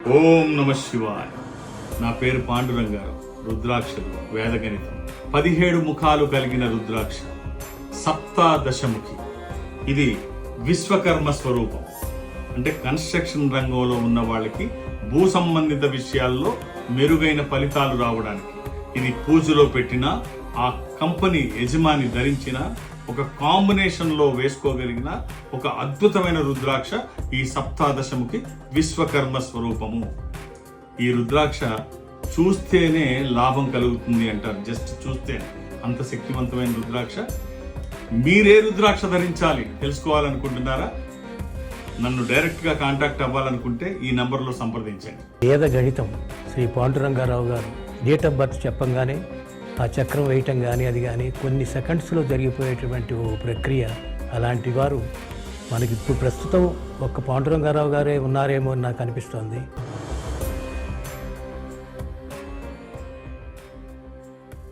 ఓం నమ శివాయ. నా పేరు పాండురంగారావు. రుద్రాక్షలు వేదగణితం 17 ముఖాలు కలిగిన రుద్రాక్ష సప్తాదశముఖి. ఇది విశ్వకర్మ స్వరూపం. అంటే కన్స్ట్రక్షన్ రంగంలో ఉన్న వాళ్ళకి భూ సంబంధిత విషయాల్లో మెరుగైన ఫలితాలు రావడానికి ఇది పూజలో పెట్టిన ఆ కంపెనీ యజమాని ధరించిన ఒక కాంబినేషన్ లో వేసుకోగలిగిన ఒక అద్భుతమైన రుద్రాక్ష ఈ సప్తాదశముఖి విశ్వకర్మ స్వరూపము. ఈ రుద్రాక్ష చూస్తేనే లాభం కలుగుతుంది అంటారు. జస్ట్ చూస్తే అంత శక్తివంతమైన రుద్రాక్ష. మీరే రుద్రాక్ష ధరించాలి తెలుసుకోవాలనుకుంటున్నారా? నన్ను డైరెక్ట్ గా కాంటాక్ట్ అవ్వాలనుకుంటే ఈ నంబర్లో సంప్రదించండి. వేద గణితం శ్రీ పాండురంగారావు గారు డేట్ ఆఫ్ బర్త్ చెప్పంగానే ఆ చక్రం వేయటం కానీ అది కానీ కొన్ని సెకండ్స్లో జరిగిపోయేటువంటి ఓ ప్రక్రియ. అలాంటి వారు మనకి ఇప్పుడు ప్రస్తుతం ఒక్క పాండురంగారావు గారే ఉన్నారేమో అని నాకు అనిపిస్తోంది.